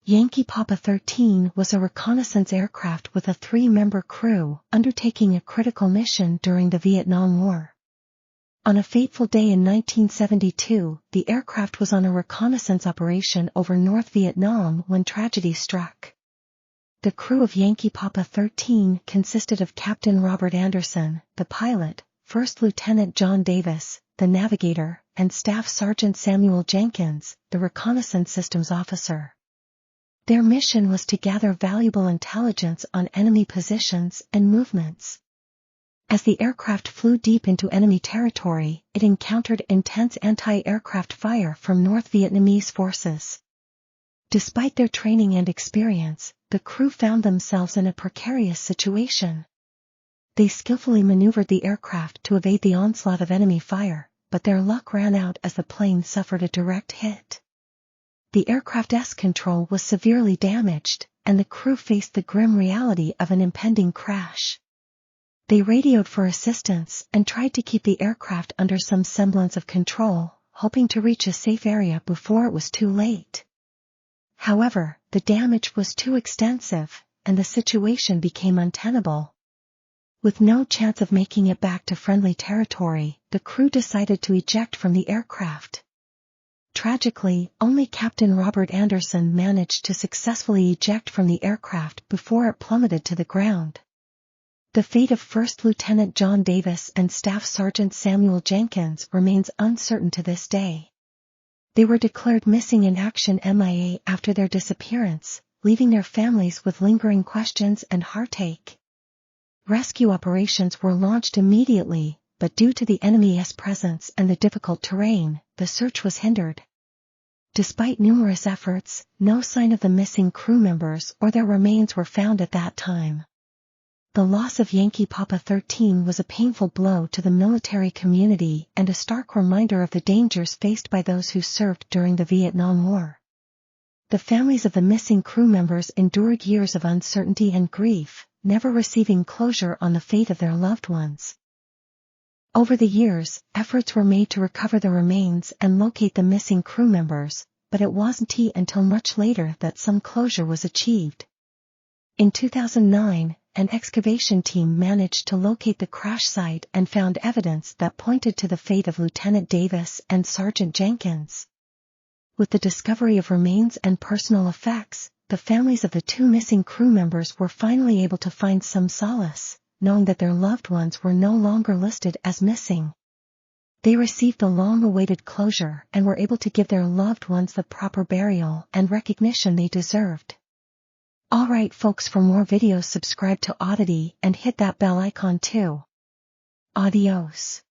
Yankee Papa 13 was a reconnaissance aircraft with a 3-member crew, undertaking a critical mission during the Vietnam War. On a fateful day in 1972, the aircraft was on a reconnaissance operation over North Vietnam when tragedy struck. The crew of Yankee Papa 13 consisted of Captain Robert Anderson, the pilot, First Lieutenant John Davis, the navigator, and Staff Sergeant Samuel Jenkins, the reconnaissance systems officer. Their mission was to gather valuable intelligence on enemy positions and movements. As the aircraft flew deep into enemy territory, it encountered intense anti-aircraft fire from North Vietnamese forces. Despite their training and experience, the crew found themselves in a precarious situation. They skillfully maneuvered the aircraft to evade the onslaught of enemy fire, but their luck ran out as the plane suffered a direct hit. The aircraft's control was severely damaged, and the crew faced the grim reality of an impending crash. They radioed for assistance and tried to keep the aircraft under some semblance of control, hoping to reach a safe area before it was too late. However, the damage was too extensive, and the situation became untenable. With no chance of making it back to friendly territory, the crew decided to eject from the aircraft. Tragically, only Captain Robert Anderson managed to successfully eject from the aircraft before it plummeted to the ground. The fate of First Lieutenant John Davis and Staff Sergeant Samuel Jenkins remains uncertain to this day. They were declared missing in action (MIA) after their disappearance, leaving their families with lingering questions and heartache. Rescue operations were launched immediately, but due to the enemy's presence and the difficult terrain, the search was hindered. Despite numerous efforts, no sign of the missing crew members or their remains were found at that time. The loss of Yankee Papa 13 was a painful blow to the military community and a stark reminder of the dangers faced by those who served during the Vietnam War. The families of the missing crew members endured years of uncertainty and grief, never receiving closure on the fate of their loved ones. Over the years, efforts were made to recover the remains and locate the missing crew members, but it wasn't until much later that some closure was achieved. In 2009, an excavation team managed to locate the crash site and found evidence that pointed to the fate of Lieutenant Davis and Sergeant Jenkins. With the discovery of remains and personal effects, the families of the 2 missing crew members were finally able to find some solace, knowing that their loved ones were no longer listed as missing. They received the long-awaited closure and were able to give their loved ones the proper burial and recognition they deserved. Alright folks, for more videos subscribe to Oddity and hit that bell icon too. Adios.